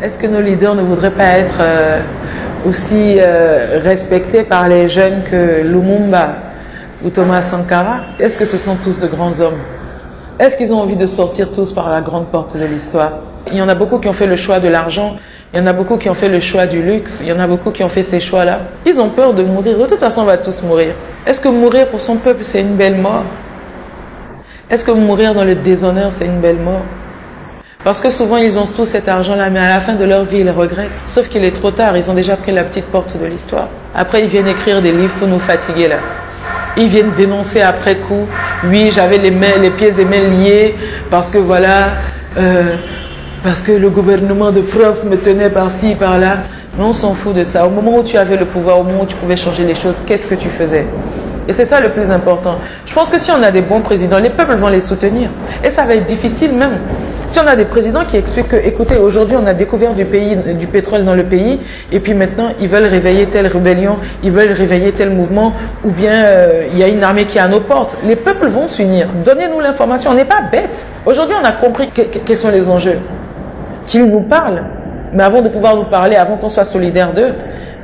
Est-ce que nos leaders ne voudraient pas être aussi respectés par les jeunes que Lumumba ou Thomas Sankara? Est-ce que ce sont tous de grands hommes? Est-ce qu'ils ont envie de sortir tous par la grande porte de l'histoire? Il y en a beaucoup qui ont fait le choix de l'argent, il y en a beaucoup qui ont fait le choix du luxe, il y en a beaucoup qui ont fait ces choix-là. Ils ont peur de mourir. De toute façon, on va tous mourir. Est-ce que mourir pour son peuple, c'est une belle mort? Est-ce que mourir dans le déshonneur, c'est une belle mort? Parce que souvent, ils ont tout cet argent-là, mais à la fin de leur vie, ils regrettent. Sauf qu'il est trop tard, ils ont déjà pris la petite porte de l'histoire. Après, ils viennent écrire des livres pour nous fatiguer, là. Ils viennent dénoncer après coup. Oui, j'avais les pieds et mains liés parce que voilà, parce que le gouvernement de France me tenait par-ci, par-là. Mais on s'en fout de ça. Au moment où tu avais le pouvoir, au moment où tu pouvais changer les choses, qu'est-ce que tu faisais? Et c'est ça le plus important. Je pense que si on a des bons présidents, les peuples vont les soutenir. Et ça va être difficile même. Si on a des présidents qui expliquent que, écoutez, aujourd'hui on a découvert du pétrole dans le pays, et puis maintenant ils veulent réveiller telle rébellion, ils veulent réveiller tel mouvement, ou bien il y a une armée qui est à nos portes. Les peuples vont s'unir. Donnez-nous l'information. On n'est pas bêtes. Aujourd'hui on a compris quels sont les enjeux. Qu'ils nous parlent. Mais avant de pouvoir nous parler, avant qu'on soit solidaires d'eux,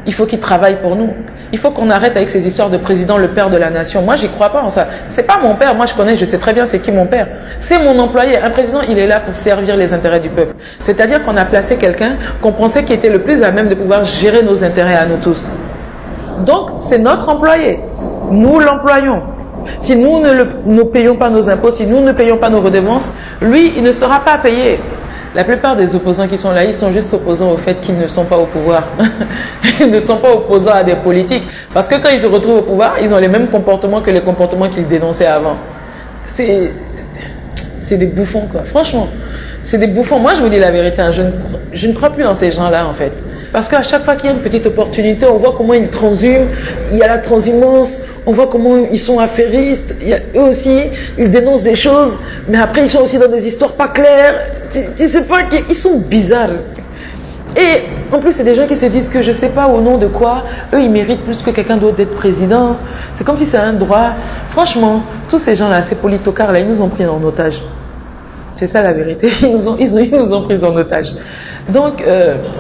il faut qu'ils travaillent pour nous. Il faut qu'on arrête avec ces histoires de président, le père de la nation. Moi, j'y crois pas en ça. C'est pas mon père. Moi, je connais, je sais très bien c'est qui mon père. C'est mon employé. Un président, il est là pour servir les intérêts du peuple. C'est-à-dire qu'on a placé quelqu'un qu'on pensait qui était le plus à même de pouvoir gérer nos intérêts à nous tous. Donc, c'est notre employé. Nous l'employons. Si nous ne payons pas nos impôts, si nous ne payons pas nos redevances, lui, il ne sera pas payé. La plupart des opposants qui sont là, ils sont juste opposants au fait qu'ils ne sont pas au pouvoir. Ils ne sont pas opposants à des politiques. Parce que quand ils se retrouvent au pouvoir, ils ont les mêmes comportements que les comportements qu'ils dénonçaient avant. C'est des bouffons, quoi. Franchement, c'est des bouffons. Moi, je vous dis la vérité, hein, je ne crois plus dans ces gens-là, en fait. Parce qu'à chaque fois qu'il y a une petite opportunité, on voit comment ils transhument, il y a la transhumance, on voit comment ils sont affairistes, eux aussi, ils dénoncent des choses, mais après ils sont aussi dans des histoires pas claires, tu sais pas, ils sont bizarres. Et en plus, c'est des gens qui se disent que je sais pas au nom de quoi, eux ils méritent plus que quelqu'un d'autre d'être président. C'est comme si c'est un droit. Franchement, tous ces gens-là, ces politocars-là, ils nous ont pris en otage. C'est ça la vérité, ils nous ont pris en otage. Donc,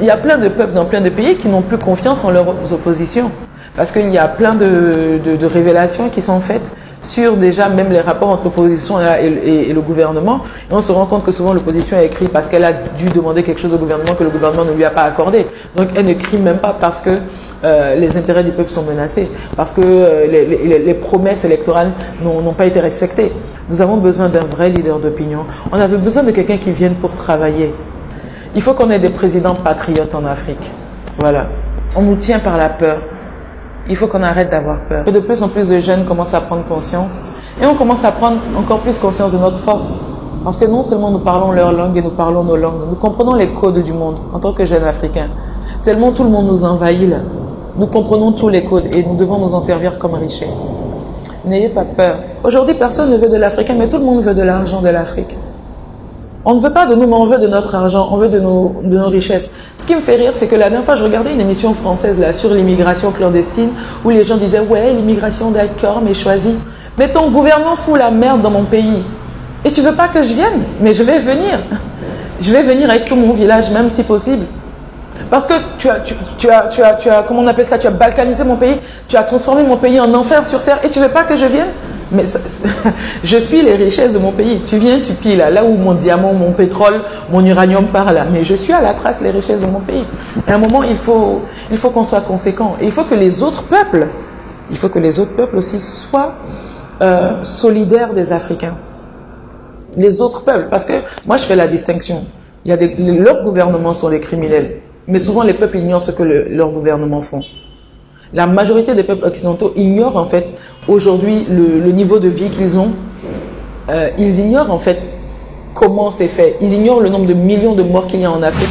il y a plein de peuples dans plein de pays qui n'ont plus confiance en leurs oppositions. Parce qu'il y a plein de révélations qui sont faites sur déjà même les rapports entre l'opposition et le gouvernement. Et on se rend compte que souvent l'opposition a écrit parce qu'elle a dû demander quelque chose au gouvernement que le gouvernement ne lui a pas accordé. Donc elle ne crie même pas parce que les intérêts du peuple sont menacés, parce que les promesses électorales n'ont pas été respectées. Nous avons besoin d'un vrai leader d'opinion. On avait besoin de quelqu'un qui vienne pour travailler. Il faut qu'on ait des présidents patriotes en Afrique. Voilà. On nous tient par la peur. Il faut qu'on arrête d'avoir peur. De plus en plus de jeunes commencent à prendre conscience. Et on commence à prendre encore plus conscience de notre force. Parce que non seulement nous parlons leur langue et nous parlons nos langues, nous comprenons les codes du monde en tant que jeunes Africains. Tellement tout le monde nous envahit là. Nous comprenons tous les codes et nous devons nous en servir comme richesse. N'ayez pas peur. Aujourd'hui, personne ne veut de l'Africain, mais tout le monde veut de l'argent de l'Afrique. On ne veut pas de nous, mais on veut de notre argent, on veut de nos richesses. Ce qui me fait rire, c'est que la dernière fois, je regardais une émission française là sur l'immigration clandestine, où les gens disaient « Ouais, l'immigration d'accord, mais choisie. » Mais ton gouvernement fout la merde dans mon pays. Et tu veux pas que je vienne? Mais je vais venir. Je vais venir avec tout mon village, même si possible. Parce que tu as, comment on appelle ça, tu as balkanisé mon pays, tu as transformé mon pays en enfer sur terre, et tu veux pas que je vienne? Mais je suis les richesses de mon pays. Tu viens, tu pilles là où mon diamant, mon pétrole, mon uranium part là. Mais je suis à la trace les richesses de mon pays. Et à un moment, il faut qu'on soit conséquent. Et il faut que les autres peuples, aussi soient solidaires des Africains. Les autres peuples. Parce que moi, je fais la distinction. Leurs gouvernements sont les criminels. Mais souvent, les peuples ignorent ce que leurs gouvernements font. La majorité des peuples occidentaux ignorent en fait aujourd'hui le niveau de vie qu'ils ont. Ils ignorent en fait comment c'est fait. Ils ignorent le nombre de millions de morts qu'il y a en Afrique.